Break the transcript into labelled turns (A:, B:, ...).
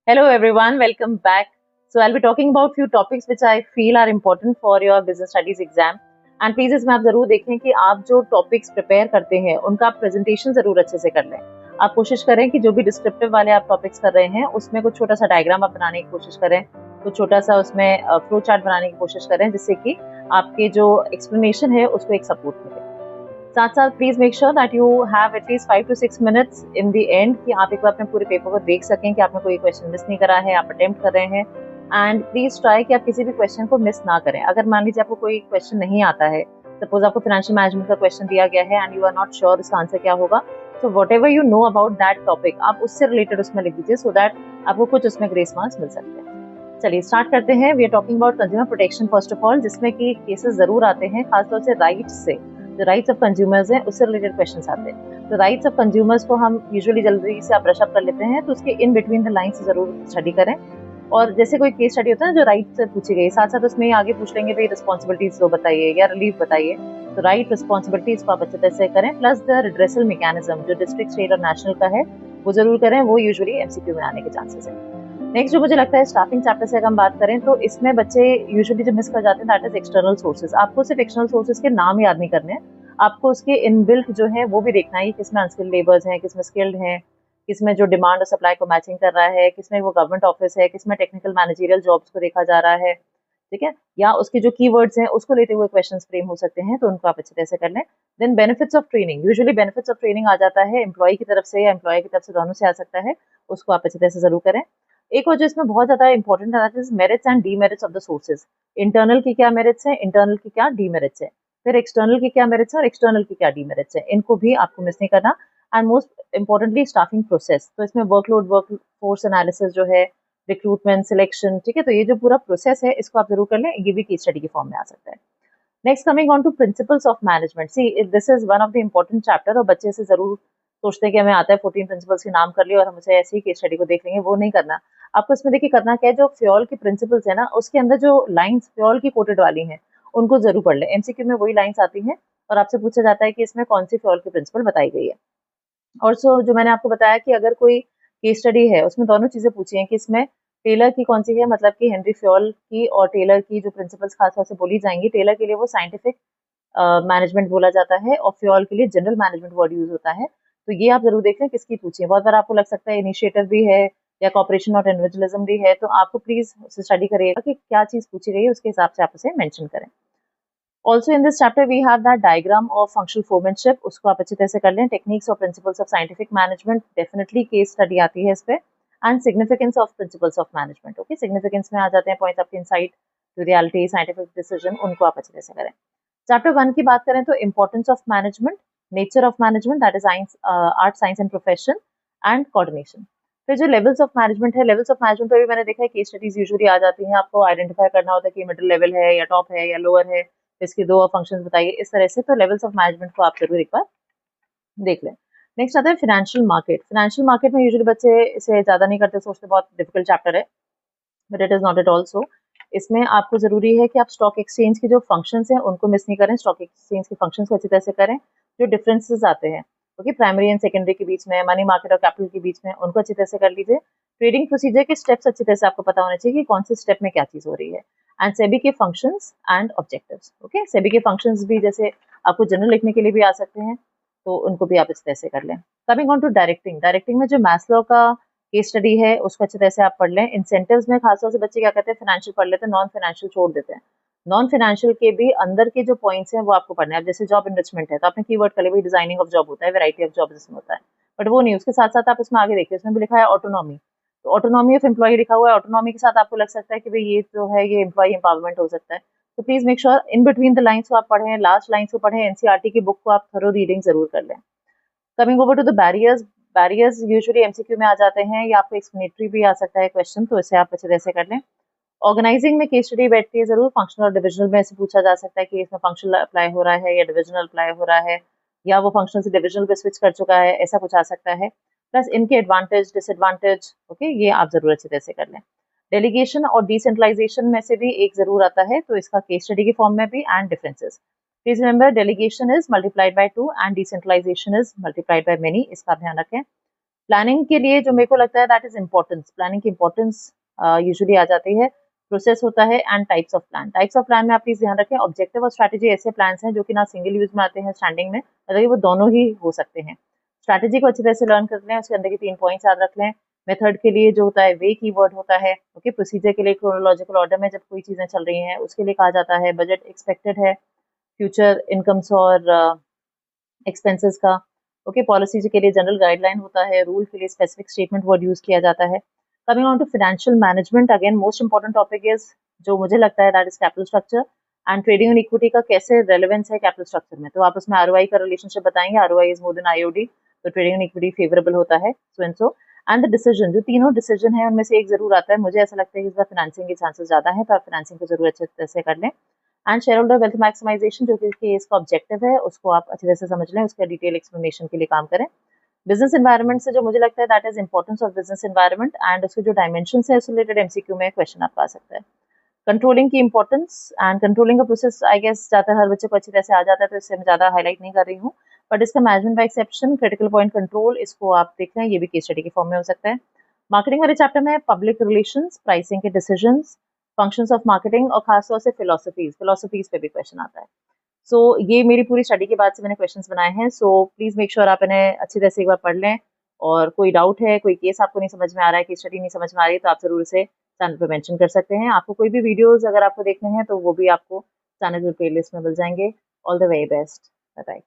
A: Hello everyone, welcome back. So I'll be talking about few topics which I feel are important for your business studies exam. And please इसमें आप जरूर देखें कि आप जो topics prepare करते हैं उनका आप प्रेजेंटेशन जरूर अच्छे से कर लें। आप कोशिश करें कि जो भी डिस्क्रिप्टिव वाले आप टॉपिक्स कर रहे हैं उसमें कुछ छोटा सा डायग्राम आप बनाने की कोशिश करें, कुछ छोटा सा उसमें फ्लो चार्ट बनाने की कोशिश करें, जिससे कि आपके जो एक्सप्लेनेशन है उसको एक सपोर्ट मिले। साथ साथ please make sure that you have at least 5 to 6 minutes in the end कि आप एक बार अपने पूरे पेपर को देख सकें कि आपने कोई क्वेश्चन मिस नहीं करा है, आप अटेम्प्ट कर रहे हैं। एंड प्लीज ट्राई कि आप किसी भी क्वेश्चन को मिस ना करें। अगर मान लीजिए आपको कोई क्वेश्चन नहीं आता है, सपोज आपको फाइनेंशियल मैनेजमेंट का क्वेश्चन दिया गया है and you are not sure उसका आंसर क्या होगा, तो whatever you know about that topic आप उससे रिलेटेड उसमें लिख दीजिए, सो दैट आपको कुछ उसमें ग्रेस मार्क्स मिल सकते हैं। चलिए स्टार्ट करते हैं। We are talking about consumer protection first of all, जिसमें कि केसेस जरूर आते हैं, खासतौर से राइट्स से, जो राइट्स ऑफ कंज्यूमर्स हैं उससे रिलेटेड क्वेश्चंस आते हैं। तो राइट्स ऑफ कंज्यूमर्स को हम यूजुअली जल्दी से आप ब्रश अप कर लेते हैं, तो उसके इन बिटवीन द लाइन्स जरूर स्टडी करें। और जैसे कोई केस स्टडी होता है जो राइट से पूछी गई, साथ साथ उसमें आगे पूछ लेंगे भाई रिस्पॉन्सिबिलिटीज तो बताइए या रिलीफ बताइए, तो राइट रिस्पॉन्सिबिलिटीज को आप अच्छे तरह से करें। प्लस द रिड्रेसल मैकेनिज्म जो डिस्ट्रिक्ट, स्टेट और नेशनल का है वो जरूर करें, वो यूजुअली एमसीक्यू में आने के चांसेस है। नेक्स्ट जो मुझे लगता है स्टाफिंग चैप्टर से अगर हम बात करें, तो इसमें बच्चे यूजुअली जो मिस कर जाते हैं दैट इज एक्सटर्नल सोर्सेज। आपको सिर्फ एक्सटर्नल सोर्सेज के नाम याद नहीं करने हैं, आपको उसके इनबिल्ट जो है वो भी देखना है, किसमें अनस्किल्ड लेबर्स हैं, किसमें स्किल्ड हैं, किसमें जो डिमांड और सप्लाई को मैचिंग कर रहा है, किसमें वो गवर्नमेंट ऑफिस है, किसमें टेक्निकल मैनेजरियल जॉब्स को देखा जा रहा है, ठीक है, या उसके जो कीवर्ड्स हैं उसको लेते हुए क्वेश्चंस फ्रेम हो सकते हैं, तो उनको आप अच्छे तरह से कर लें। Then benefits of training, usually benefits of training आ जाता है एम्प्लॉय की तरफ से या एम्प्लॉय की तरफ से, दोनों से आ सकता है, उसको आप अच्छी तरह से जरूर करें। एक और जो इसमें बहुत ज्यादा इंपॉर्टेंट है merits and demerits of the sources. Internal की क्या मेरिट्स है, इंटरनल की क्या डीमेरिट्स है, फिर एक्सटर्नल की क्या मेरिट्स है और एक्सटर्नल की क्या डीमेरिट्स है, इनको भी आपको मिस नहीं करना। And most importantly staffing process, तो इसमें वर्कलोड, वर्क फोर्स एनालिसिस जो है, रिक्रूटमेंट, सिलेक्शन, ठीक है, तो ये जो पूरा प्रोसेस है इसको आप जरूर कर लें, ये भी केस स्टडी के फॉर्म में आ सकता है। Next coming on to principles of management, see this is one of the important chapter, और बच्चे से जरूर सोचते हैं कि हमें आता है 14 प्रिंसिपल्स के नाम कर लिए और हम उसे ऐसे ही केस स्टडी को देख लेंगे, वो नहीं करना। आपको इसमें देखिए करना क्या है, जो फ्योल की प्रिंसिपल्स है ना, उसके अंदर जो लाइंस फ्योल की कोटेड वाली हैं उनको जरूर पढ़ लें। एमसीक्यू में वही लाइंस आती हैं और आपसे पूछा जाता है कि इसमें कौन सी फ्योल की प्रिंसिपल बताई गई है। और सो जो मैंने आपको बताया कि अगर कोई केस स्टडी है उसमें दोनों चीजें पूछी हैं कि इसमें टेलर की कौन सी है, मतलब कि हेनरी फ्योल की और टेलर की जो प्रिंसिपल्स खासतौर से बोली जाएंगी, टेलर के लिए वो साइंटिफिक मैनेजमेंट बोला जाता है और फ्योल के लिए जनरल मैनेजमेंट वर्ड यूज होता है। तो ये आप जरूर देख लें किसकी पूछी है। बहुत बार आपको लग सकता है इनिशिएटिव भी है या कॉपरेशन और इंडिविजुअलिज्म भी है, तो आपको प्लीज उसे स्टडी करिएगा कि क्या चीज पूछी गई है, उसके हिसाब से आप उसे मेंशन करें। Also in this chapter we have that diagram of functional foremanship, उसको आप अच्छी तरह से कर लें। टेक्निक्स और principles of scientific management, definitely case study आती है इस पे। And significance of principles of management, okay, significance में आ जाते हैं पॉइंट्स आपके insight to reality, scientific decision, उनको आप अच्छी तरह से करें। चैप्टर 1 की बात करें तो importance of management, nature of management, that is science, art, science and profession and coordination. फिर जो लेवल्स ऑफ मैनेजमेंट है, लेवल्स ऑफ मैनेजमेंट पे भी मैंने देखा है केस स्टडीज यूजुअली आ जाती हैं, आपको आइडेंटिफाई करना होता है कि मिडिल लेवल है या टॉप है या लोअर है, इसके दो फंक्शंस बताइए, इस तरह से। तो लेवल्स ऑफ मैनेजमेंट को आप जरूर एक बार देख लें। नेक्स्ट आता है फाइनेंशियल मार्केट। फाइनेंशियल मार्केट में यूजुअली बच्चे इसे ज्यादा नहीं करते, सोचते बहुत डिफिकल्ट चैप्टर है, but it is not at all so. इसमें आपको जरूरी है कि आप स्टॉक एक्सचेंज के जो फंक्शंस हैं उनको मिस नहीं करें, स्टॉक एक्सचेंज के फंक्शंस को अच्छी तरह से करें। जो डिफरेंसेस आते हैं ओके, प्राइमरी एंड सेकेंडरी के बीच में, मनी मार्केट और कैपिटल के बीच में, उनको अच्छी तरह से कर लीजिए। ट्रेडिंग प्रोसीजर के स्टेप्स अच्छी तरह से आपको पता होने चाहिए कि कौन से स्टेप में क्या चीज हो रही है। एंड सेबी के functions and objectives, okay, SEBI के फंक्शंस भी जैसे आपको जनरल लिखने के लिए भी आ सकते हैं, तो उनको भी आप इस तरह से कर लें। Coming on to directing, directing में जो मैस्लो का केस स्टडी है उसको अच्छी तरह से आप पढ़ लें। इंसेंटिव्स में खासतौर से बच्चे क्या करते हैं, फाइनेंशियल पढ़ लेते हैं, नॉन फाइनेंशियल छोड़ देते हैं। नॉन फाइनेंशियल के भी अंदर के जो पॉइंट्स हैं वो आपको पढ़ने हैं। अब जैसे जॉब इन्रिचमेंट है तो आपने कीवर्ड कर लिया, भाई डिजाइनिंग ऑफ जॉब होता है, वैरायटी ऑफ जॉब इसमें होता है, बट वो नहीं, उसके साथ साथ आप इसमें आगे देखिए, उसमें भी लिखा है ऑटोनॉमी, तो ऑटोनॉमी ऑफ एम्प्लॉय लिखा हुआ है। ऑटोनॉमी के साथ आपको लग सकता है कि भाई ये जो है ये एम्प्लॉय एम्पावरमेंट हो सकता है, तो please make sure in between the lines को आप पढ़ें, लास्ट लाइन्स को पढ़ें, एनसीईआरटी की बुक को आप थरो रीडिंग जरूर कर लें। Coming over to the barriers, barriers usually MCQ में आ जाते हैं या आपको एक्सप्लेनेटरी भी आ सकता है क्वेश्चन, तो इसे आप अच्छे तरह से कर लें। ऑर्गेनाइजिंग में केस स्टडी बैठती है जरूर, फंक्शनल और डिविजनल में से पूछा जा सकता है कि इसमें फंक्शनल अप्लाई हो रहा है या डिविजनल अप्लाई हो रहा है, या वो फंक्शनल से डिविजनल पे स्विच कर चुका है, ऐसा कुछ आ सकता है। प्लस इनके एडवांटेज, डिसएडवांटेज, ओके, ये आप जरूर अच्छी तरह से कर लें। डेलीगेशन और डिसेंट्रलाइजेशन में से भी एक जरूर आता है, तो इसका केस स्टडी के फॉर्म में भी, and differences. Please remember delegation is multiplied by 2 and decentralization is multiplied by many, इसका ध्यान रखें। प्लानिंग के लिए जो मेरे को लगता है दैट इज इम्पोर्टेंस, प्लानिंग की इम्पोर्टेंस यूजुअली आ जाती है। प्रोसेस होता है and types of plan. Types of plan में आप प्लीज ध्यान रखें, ऑब्जेक्टिव और स्ट्रैटेजी ऐसे प्लान्स हैं जो कि ना सिंगल यूज में आते हैं स्टैंडिंग में, मतलब वो दोनों ही हो सकते हैं। स्ट्रैटेजी को अच्छी तरह से लर्न कर लें, उसके अंदर के 3 पॉइंट्स याद रख लें। मेथड के लिए जो होता है वे कीवर्ड होता है, ओके। प्रोसीजर के लिए क्रोनोलॉजिकल ऑर्डर में जब कोई चीजें चल रही हैं उसके लिए कहा जाता है। बजट एक्सपेक्टेड है फ्यूचर इनकम्स और एक्सपेंसेस का, ओके। पॉलिसी के लिए जनरल गाइडलाइन होता है, रूल के लिए स्पेसिफिक स्टेटमेंट वर्ड यूज किया जाता है। Coming on to financial management, again most important topic is, जो मुझे लगता है that is capital structure and trading and equity का कैसे रेलेवेंस है कैपिटल स्ट्रक्चर में। तो आप उसमें आरओआई का रिलेशनशिप बताएंगे, ROI is more than IOD, तो ट्रेडिंग एंड इक्विटी फेवरेबल होता है, so and so. And the decision, जो तीनों डिसीजन है उनमें से एक जरूर आता है। मुझे ऐसा लगता है कि इस बार फाइनेंसिंग के चांसेस ज्यादा है, तो आप फाइनेंसिंग को जरूर अच्छे तरह से कर लें। And shareholder wealth maximisation, जो कि इसका ऑब्जेक्टिव है, उसको आप अच्छी तरह से समझ लें, उसका डिटेल एक्सप्लेनेशन के लिए काम करें। बिजनेस एनवायरनमेंट से जो मुझे लगता है that is importance of business environment and उसके जो डायमेंशन है उससे रिलेटेड एमसीक्यू में क्वेश्चन आपका आ सकता है। कंट्रोलिंग की इंपॉर्टेंस एंड कंट्रोलिंग का प्रोसेस आई गेस ज्यादातर हर बच्चे को अच्छी तरह से आ जाता है, तो इससे मैं ज्यादा हाईलाइट नहीं कर रही हूँ। बट इसका management by exception, critical point control, इसको आप देख रहे हैं, ये भी केस स्टडी के फॉर्म में हो सकता है। मार्केटिंग वाले चैप्टर में पब्लिक रिलेशंस, प्राइसिंग के डिसीजंस, फंक्शंस ऑफ मार्केटिंग और खासतौर से फिलोसफीज पे भी क्वेश्चन आता है। सो ये मेरी पूरी स्टडी के बाद से मैंने क्वेश्चंस बनाए हैं, सो प्लीज मेक श्योर आप इन्हें अच्छी तरह से एक बार पढ़ लें। और कोई डाउट है, कोई केस आपको नहीं समझ में आ रहा है, केस स्टडी नहीं समझ में आ रही है, तो आप जरूर इसे चैनल पे मेंशन कर सकते हैं। आपको कोई भी वीडियोस अगर आपको देखने हैं तो वो भी आपको चैनल पे प्लेलिस्ट में मिल जाएंगे। All the very best, bye bye.